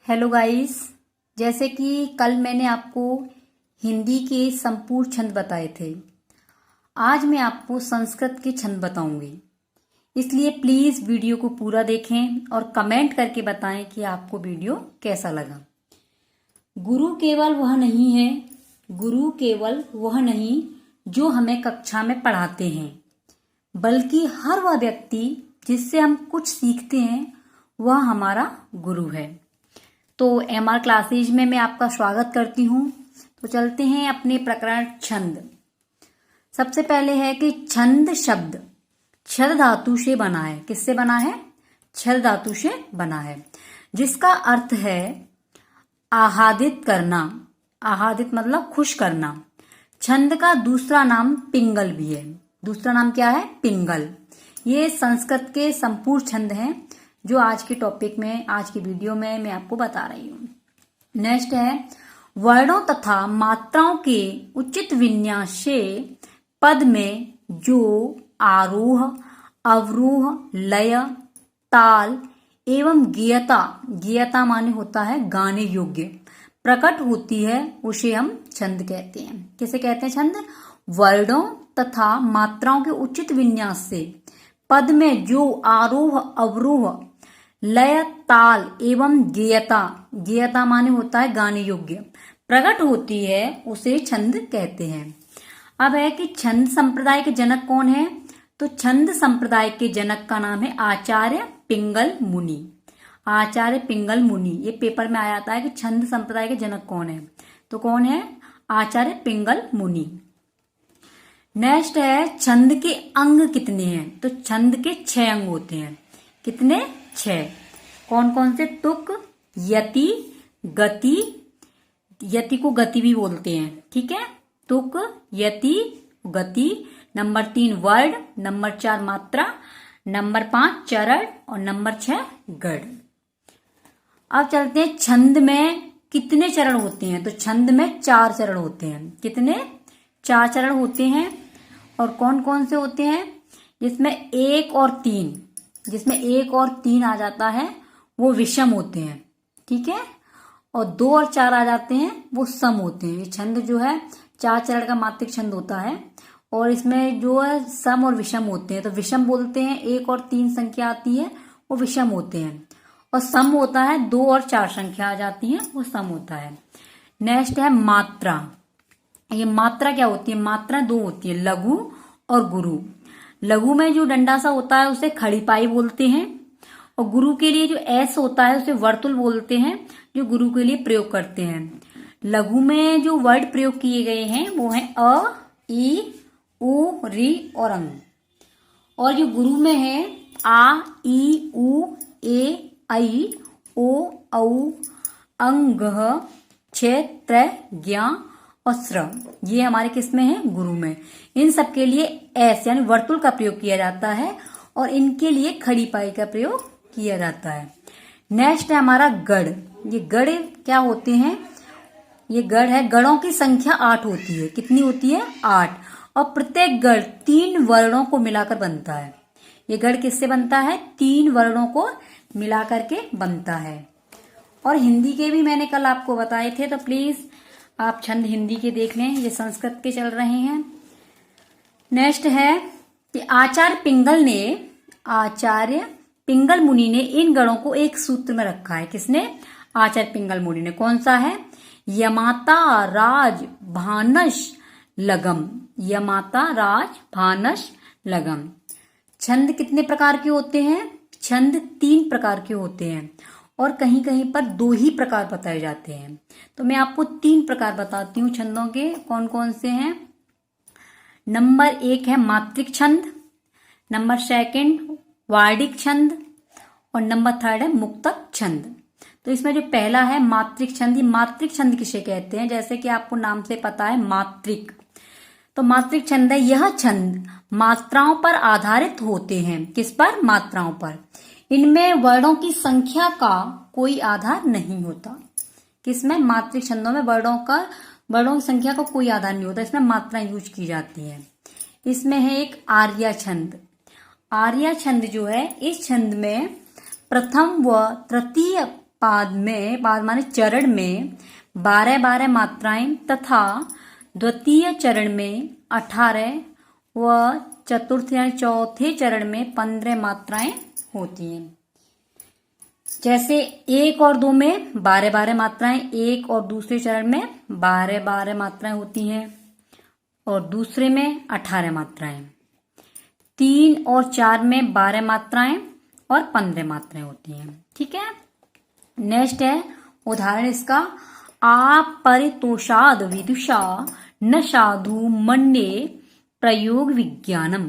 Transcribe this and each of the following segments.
Hello guys. जैसे कि कल मैंने आपको हिंदी के संपूर्ण छंद बताए थे, आज मैं आपको संस्कृत के छंद बताऊंगी। इसलिए प्लीज वीडियो को पूरा देखें और कमेंट करके बताएं कि आपको वीडियो कैसा लगा। गुरु केवल वह नहीं है, गुरु केवल वह नहीं जो हमें कक्षा में पढ़ाते हैं, बल्कि हर वह व्यक्ति जिससे हम कुछ सीखते हैं वह हमारा गुरु है। तो MR क्लासेज में मैं आपका स्वागत करती हूँ। तो चलते हैं अपने प्रकरण छंद। सबसे पहले है कि छंद शब्द छद धातु से बना है। किससे बना है? छद धातु से बना है, जिसका अर्थ है आह्लादित करना। आह्लादित मतलब खुश करना। छंद का दूसरा नाम पिंगल भी है। दूसरा नाम क्या है? पिंगल। ये संस्कृत के संपूर्ण छंद हैं जो आज के टॉपिक में, आज की वीडियो में मैं आपको बता रही हूँ। नेक्स्ट है वर्णों तथा मात्राओं के उचित विन्यास से पद में जो आरोह, अवरोह, लय, ताल एवं गीयता, गीयता माने होता है गाने योग्य, प्रकट होती है, उसे हम छंद कहते हैं। किसे कहते हैं? छंद। वर्णों तथा मात्राओं के उचित विन्यास से पद में जो आरोह, अवरोह, लय, ताल एवं गीयता, गीयता माने होता है गाने योग्य, प्रकट होती है, उसे छंद कहते हैं। अब है कि छंद संप्रदाय के जनक कौन है? तो छंद संप्रदाय के जनक का नाम है आचार्य पिंगल मुनि। आचार्य पिंगल मुनि। ये पेपर में आ जाता है कि छंद संप्रदाय के जनक कौन है, तो कौन है? आचार्य पिंगल मुनि। नेक्स्ट है छंद के अंग कितने हैं? तो छंद के 6 अंग होते हैं। कितने? 6। कौन कौन से? तुक, यति, गति, यति को गति भी बोलते हैं, ठीक है। तुक, यति, गति। नंबर 3 वर्ण, नंबर 4 मात्रा, नंबर 5 चरण और नंबर 6 गढ़। अब चलते हैं छंद में कितने चरण होते हैं। तो छंद में 4 चरण होते हैं। कितने? 4 चरण होते हैं। और कौन कौन से होते हैं? जिसमें 1 और 3, जिसमें 1 और 3 आ जाता है वो विषम होते हैं, ठीक है। और 2 और 4 आ जाते हैं वो सम होते हैं। ये छंद जो है 4 चरण का मात्रिक छंद होता है और इसमें जो है सम और विषम होते हैं। तो विषम बोलते हैं 1 और 3 संख्या आती है वो विषम होते हैं, और सम होता है 2 और 4 संख्या आ जाती है वो सम होता है। नेक्स्ट है मात्रा। ये मात्रा क्या होती है? मात्रा 2 होती है, लघु और गुरु। लघु में जो डंडा सा होता है उसे खड़ी पाई बोलते हैं, और गुरु के लिए जो एस होता है उसे वर्तुल बोलते हैं, जो गुरु के लिए प्रयोग करते हैं। लघु में जो वर्ड प्रयोग किए गए हैं वो है अ, ई, उ, री और अंग। और जो गुरु में है आ, ई, उ, ए, ऐ, ओ, औ, अंग, गह, छ, त्र, ज्ञा और स्र। ये हमारे किस में है? गुरु में। इन सब के लिए एस यानी वर्तुल का प्रयोग किया जाता है और इनके लिए खड़ी पाई का प्रयोग किया जाता है। नेक्स्ट है हमारा गढ़। ये गढ़ क्या होते हैं? ये गढ़ है, गढ़ों की संख्या 8 होती है। कितनी होती है? 8। और प्रत्येक गढ़ 3 वर्णों को मिलाकर बनता है। ये गढ़ किससे बनता है? 3 वर्णों को मिलाकर के बनता है। और हिंदी के भी मैंने कल आपको बताए थे, तो प्लीज आप छंद हिंदी के देख लें, ये संस्कृत के चल रहे हैं। नेक्स्ट है कि आचार्य पिंगल मुनि ने इन गणों को एक सूत्र में रखा है। किसने? आचार्य पिंगल मुनि ने। कौन सा है? यमाता, राज, भानस, लगम। यमाता, राज, भानस, लगम। छंद कितने प्रकार के होते हैं? छंद 3 प्रकार के होते हैं और कहीं कहीं पर 2 ही प्रकार बताए जाते हैं। तो मैं आपको 3 प्रकार बताती हूँ छंदों के। कौन कौन से हैं? नंबर 1 है मात्रिक छंद, नंबर 2 वार्डिक छंद और नंबर 3 है मुक्तक छंद। तो इसमें जो पहला है मात्रिक छंद, ये मात्रिक छंद किसे कहते हैं? जैसे कि आपको नाम से पता है मात्रिक, तो मात्रिक छंद है। यह छंद मात्राओं पर आधारित होते हैं। किस पर? मात्राओं पर। इनमें वर्णों की संख्या का कोई आधार नहीं होता। किसमें? मात्रिक छंदों में वर्णों की संख्या का कोई आधार नहीं होता, इसमें मात्राएं यूज की जाती हैं। इसमें है एक आर्या छंद। आर्या छंद जो है, इस छंद में प्रथम व तृतीय पाद माने चरण में 12-12 मात्राएं तथा द्वितीय चरण में 18 व चतुर्थ यानी चौथे चरण में 15 मात्राएं होती हैं। जैसे 1 और 2 में 12-12 मात्राएं, 1 और दूसरे चरण में 12-12 मात्राएं होती हैं और दूसरे में 18 मात्राएं। 3 और 4 में 12 मात्राएं और 15 मात्राएं होती हैं। ठीक है, नेक्स्ट है उदाहरण इसका, आपरितोषाद विदुषा न साधु मन्ये प्रयोग विज्ञानम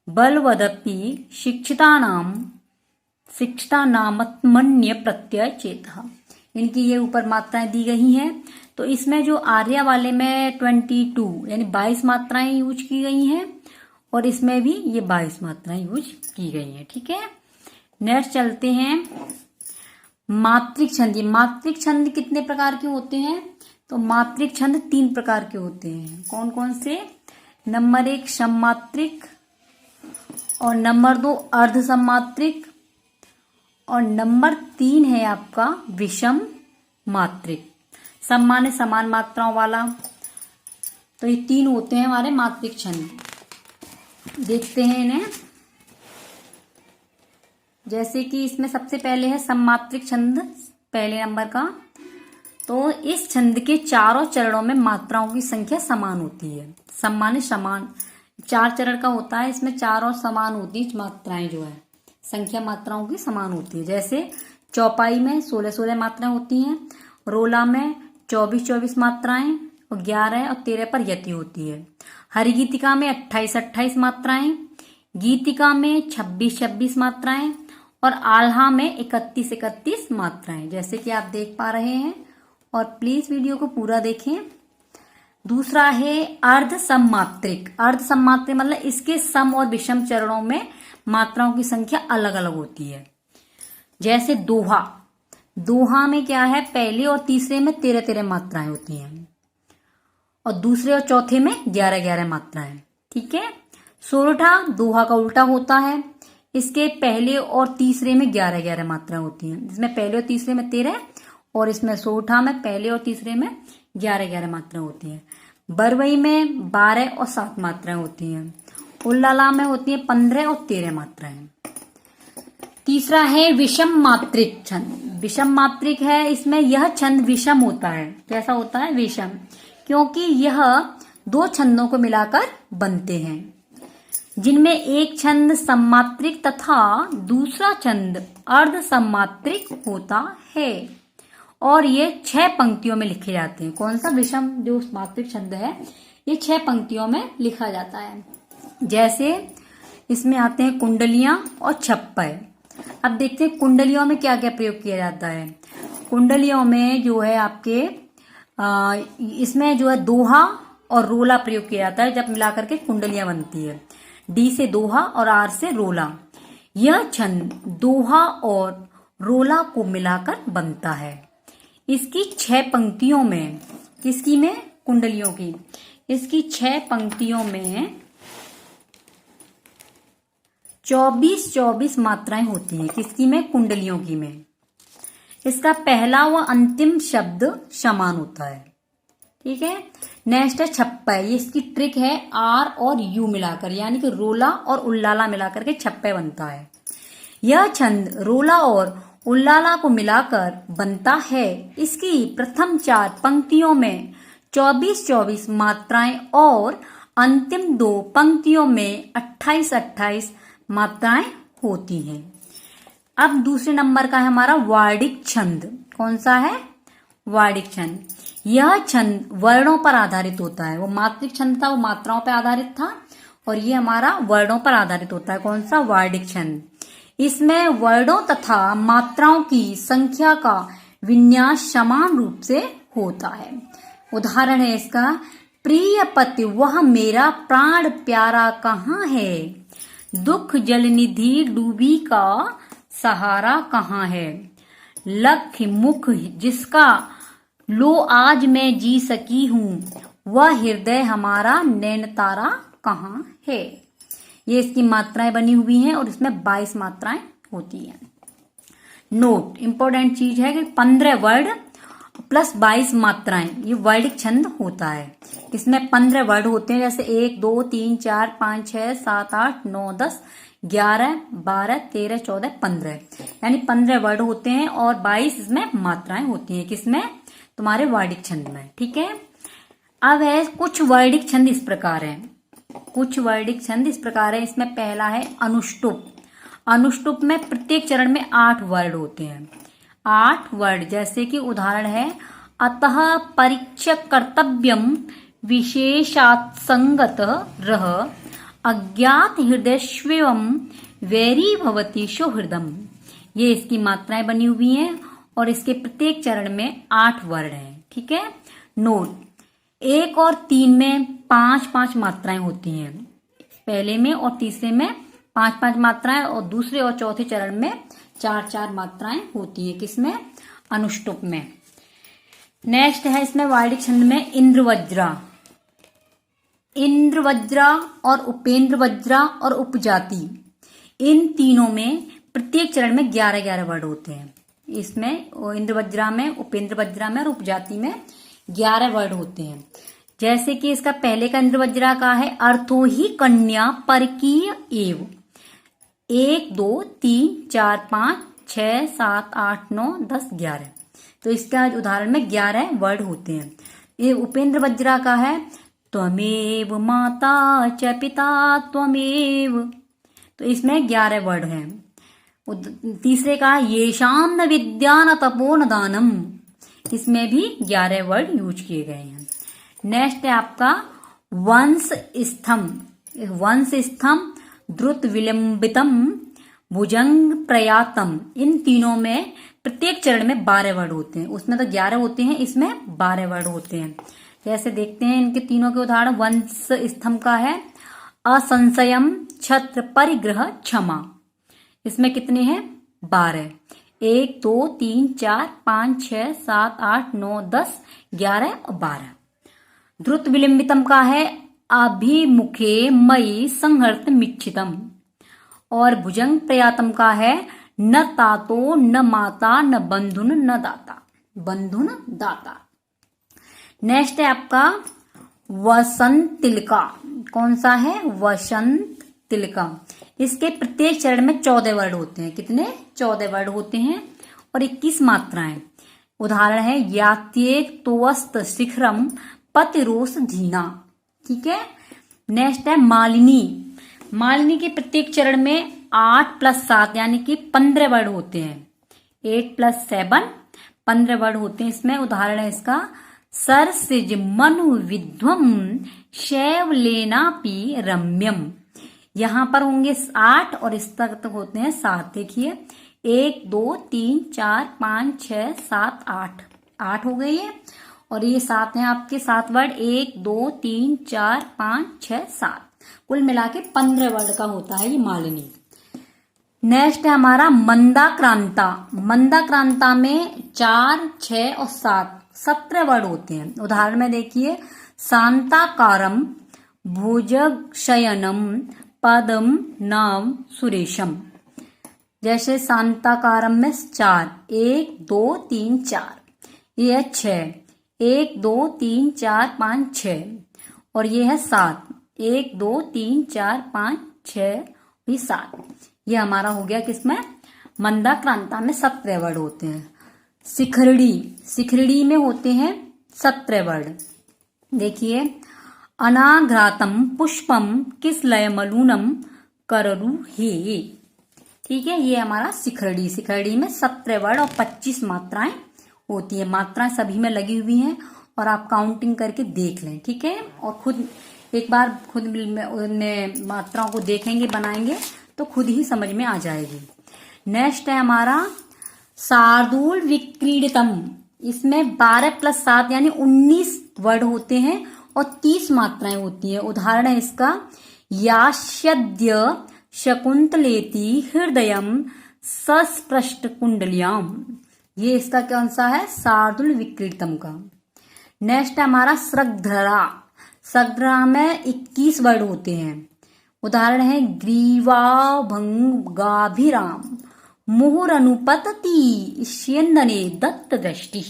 बलवदपि शिक्षितानामन्य प्रत्यय चेता। इनकी ये ऊपर मात्राएं दी गई हैं। तो इसमें जो आर्या वाले में 22 यानी 22 मात्राएं यूज की गई हैं और इसमें भी ये 22 मात्राएं यूज की गई हैं। ठीक है, नेक्स्ट चलते हैं मात्रिक छंद। मात्रिक छंद कितने प्रकार के होते हैं? तो मात्रिक छंद 3 प्रकार के होते हैं। कौन कौन से? नंबर 1 सममात्रिक और नंबर 2 अर्ध सममात्रिक और नंबर 3 है आपका विषम मात्रिक। सम माने समान मात्राओं वाला। तो ये 3 होते हैं हमारे मात्रिक छंद। देखते हैं इन्हें। जैसे कि इसमें सबसे पहले है सममात्रिक छंद, पहले नंबर का। तो इस छंद के चारों चरणों में मात्राओं की संख्या समान होती है। सम माने समान, 4 चरण का होता है, इसमें चारों समान होती है मात्राएं, जो है संख्या मात्राओं की समान होती है। जैसे चौपाई में 16-16 मात्राएं होती हैं, रोला में 24-24 मात्राएं और 11 और 13 पर यति होती है। हरिगीतिका में 28-28 मात्राएं, गीतिका में 26-26 मात्राएं और आल्हा में 31-31 मात्राएं, जैसे कि आप देख पा रहे हैं। और प्लीज वीडियो को पूरा देखें। दूसरा है अर्ध सममात्रिक। अर्ध सममात्रिक मतलब इसके सम और विषम चरणों में मात्राओं की संख्या अलग अलग होती है। जैसे दोहा, दोहा में क्या है, पहले और तीसरे में 13-13 मात्राएं होती हैं और दूसरे और चौथे में 11-11 मात्राएं। ठीक है, सोरठा दोहा का उल्टा होता है, इसके पहले और तीसरे में 11-11 मात्राएं होती हैं। इसमें पहले और तीसरे में 13 और इसमें सोरठा में पहले और तीसरे में 11-11 मात्राएं होती हैं। बरवई में 12 और 7 मात्राएं होती हैं। उल्लाला में होती है 15 और 13 मात्राएं। तीसरा है विषम मात्रिक छंद। विषम मात्रिक है, इसमें यह छंद विषम होता है। कैसा होता है? विषम, क्योंकि यह 2 छंदों को मिलाकर बनते हैं, जिनमें एक छंद सममात्रिक तथा दूसरा छंद अर्ध सममात्रिक होता है और ये 6 पंक्तियों में लिखे जाते हैं। कौन सा? विषम जो मात्रिक छंद है, ये 6 पंक्तियों में लिखा जाता है। जैसे इसमें आते हैं कुंडलियां और छप्पय। अब देखते हैं कुंडलियों में क्या क्या प्रयोग किया जाता है। कुंडलियों में जो है आपके इसमें जो है दोहा और रोला प्रयोग किया जाता है, जब मिलाकर के कुंडलियां बनती है। डी से दोहा और आर से रोला। यह छंद दोहा और रोला को मिलाकर बनता है। इसकी 6 पंक्तियों में, किसकी में? कुंडलियों की। इसकी 6 पंक्तियों में 24-24 मात्राएं होती हैं। किसकी में? कुंडलियों की में। इसका पहला व अंतिम शब्द समान होता है। ठीक है, नेक्स्ट है छप्पय। ये इसकी ट्रिक है, आर और यू मिलाकर, यानी कि रोला और उल्लाला मिलाकर के छप्पय बनता है। यह छंद रोला और उल्लाला को मिलाकर बनता है। इसकी प्रथम 4 पंक्तियों में 24-24 मात्राएं और अंतिम 2 पंक्तियों में 28-28 मात्राएं होती हैं। अब दूसरे नंबर का है हमारा वार्णिक छंद। कौन सा है? वार्णिक छंद। यह छंद वर्णों पर आधारित होता है। वो मात्रिक छंद था, वो मात्राओं पर आधारित था, और ये हमारा वर्णों पर आधारित होता है। कौन सा? वार्णिक छंद। इसमें वर्णों तथा मात्राओं की संख्या का विन्यास समान रूप से होता है। उदाहरण है इसका, प्रिय पति वह मेरा प्राण प्यारा कहाँ है, दुख जलनिधि डूबी का सहारा कहाँ है, लख मुख जिसका लो आज मैं जी सकी हूँ, वह हृदय हमारा नैन तारा कहाँ है। ये इसकी मात्राएं बनी हुई हैं और इसमें 22 मात्राएं होती हैं। नोट, इंपॉर्टेंट चीज है कि 15 वर्ड प्लस 22 मात्राएं, ये वैदिक छंद होता है। इसमें 15 वर्ड होते हैं, जैसे 1 2 3 4 5 6 7 8 9 10 11 12 13 14 15, यानी 15 वर्ड होते हैं और 22 इसमें मात्राएं होती हैं। किसमें? तुम्हारे वैदिक छंद में। ठीक है। अब है कुछ वैदिक छंद इस प्रकार है, कुछ वैदिक छंद इस प्रकार है। इसमें पहला है अनुष्टुप। अनुष्टुप में प्रत्येक चरण में 8 वर्ड होते हैं, 8 वर्ड। जैसे कि उदाहरण है, अतः परीक्ष्य कर्तव्यम विशेषात् संगत रह अज्ञात हृदयस्वेवम वैरी भवति सुहृदम। ये इसकी मात्राएं बनी हुई हैं और इसके प्रत्येक चरण में 8 वर्ड हैं। ठीक है। नोट, 1 और 3 में 5-5 मात्राएं होती हैं, पहले में और तीसरे में 5-5 मात्राएं, और दूसरे और चौथे चरण में 4-4 मात्राएं होती हैं। किसमें? अनुष्टुप में। नेक्स्ट है इसमें वैदिक छंद में इंद्रवज्रा। इंद्रवज्रा और उपेंद्र वज्रा और उपजाति, इन तीनों में प्रत्येक चरण में 11-11 वर्ड होते हैं। इसमें इंद्रवज्रा में, उपेंद्र वज्रा में और उपजाति में 11 वर्ड होते हैं। जैसे कि इसका पहले का इंद्रवज्रा का है, अर्थो ही कन्या परकीय एव। 1 2 3 4 5 6 7 8 9 10 11, तो इसका उदाहरण में 11 वर्ड होते हैं। ये उपेंद्र वज्रा का है, त्वमेव माता च पिता त्वमेव, तो इसमें 11 वर्ड हैं। तीसरे का येषाम न विद्या न तपो न दानम, इसमें भी 11 वर्ड यूज किए गए हैं। नेक्स्ट है आपका वंश स्तंभ। वंश स्तंभ, द्रुत विलंबितम, भुजंग प्रयातम, इन तीनों में प्रत्येक चरण में 12 वर्ड होते हैं। उसमें तो 11 होते हैं, इसमें 12 वर्ड होते हैं। जैसे देखते हैं इनके तीनों के उदाहरण। वंश स्तंभ का है, असंशयम छत्र परिग्रह क्षमा, इसमें कितने हैं? 12। 1 2 3 4 5 6 7 8 9 10 11 और 12। द्रुत विलंबितम का है, अभिमुखे मई संहर्त मिच्छितम, और भुजंग प्रयातम का है, न तातो न माता न बंधुन न दाता, बंधुन दाता। नेक्स्ट है आपका वसंत तिलका। कौन सा है? वसंत तिलका। इसके प्रत्येक चरण में 14 वर्ड होते हैं। कितने? 14 वर्ड होते हैं और 21 मात्राएं। उदाहरण है, यात्येक तोवस्त शिखरम पतिरोस धीना। ठीक है। नेक्स्ट है मालिनी। मालिनी के प्रत्येक चरण में 8 + 7 यानी कि 15 वर्ड होते हैं। 8 + 7 15 वर्ड होते हैं। इसमें उदाहरण है इसका, सरसिज मनु विध्वम शैव लेनापि रम्यम। यहां पर होंगे 8 और इस तक होते हैं 7। देखिए 1 2 3 4 5 6 7 8 हो गई है, और ये 7 हैं आपके 7 वर्ड। 1 2 3 4 5 6 7, कुल मिला के 15 वर्ड का होता है ये मालिनी। नेक्स्ट है हमारा मंदाक्रांता। मंदाक्रांता में 4 6 और 7 17 वर्ड होते हैं। उदाहरण में देखिए, शांताकारम भुजगशयनम पदम नाम सुरेशम। जैसे शांताकारम में 4, 1 2 3 4, ये है 6, 1 2 3 4 5 6, और ये है 7, 1 2 3 4 5 6, भी 7। ये हमारा हो गया किसमें? मंदाक्रांता में 17 वर्ड होते हैं। शिखरड़ी। शिखरड़ी में होते हैं 17 वर्ड। देखिए, अनाघ्रातम पुष्पम किसलय मलूनम कररु हे। ठीक है, ये हमारा शिखरड़ी। शिखरड़ी में 17 वर्ड और 25 मात्राएं होती है। मात्राएं सभी में लगी हुई हैं और आप काउंटिंग करके देख लें। ठीक है, और खुद एक बार खुद में मात्राओं को देखेंगे, बनाएंगे तो खुद ही समझ में आ जाएगी। नेक्स्ट है हमारा शार्दूल विक्रीडितम। इसमें 12 + 7 यानी 19 वर्ड होते हैं और 30 मात्राएं होती है। उदाहरण है इसका, यास्यद्य शकुंतलेति हृदयम सस्पृष्ट कुंडलियाम। ये इसका कौन सा है? शार्दूल विक्रीडितम का। नेक्स्ट है हमारा सृग्धरा। सृग्धरा में 21 वर्ड होते हैं। उदाहरण है, ग्रीवाभंगाभिराम मुहुर अनुपतति स्यन्दने दत्त दृष्टि।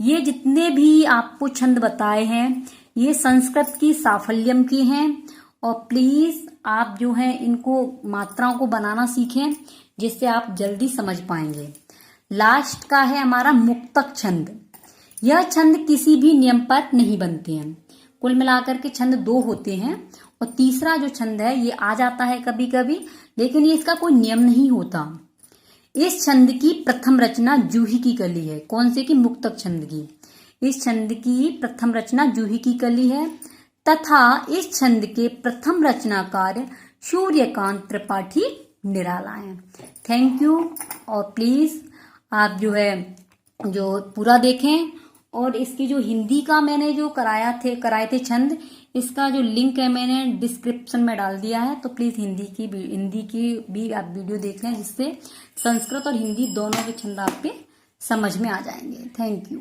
ये जितने भी आपको छंद बताए हैं ये संस्कृत की साफल्यम की हैं, और प्लीज आप जो है इनको मात्राओं को बनाना सीखें जिससे आप जल्दी समझ पाएंगे। लास्ट का है हमारा मुक्तक छंद। यह छंद किसी भी नियम पर नहीं बनते हैं। कुल मिलाकर के छंद 2 होते हैं, और तीसरा जो छंद है ये आ जाता है कभी कभी, लेकिन ये इसका कोई नियम नहीं होता। इस छंद की प्रथम रचना जूही की कली है। कौन से की? मुक्तक छंद की। इस छंद की प्रथम रचना जूही की कली है, तथा इस छंद के प्रथम रचनाकार सूर्यकांत त्रिपाठी निराला हैं। Thank you. और प्लीज आप जो है जो पूरा देखें, और इसकी जो हिंदी का मैंने जो कराए थे छंद, इसका जो लिंक है मैंने डिस्क्रिप्शन में डाल दिया है, तो प्लीज हिंदी की भी आप वीडियो देख लें, जिससे संस्कृत और हिंदी दोनों के छंद आप पे समझ में आ जाएंगे। Thank you.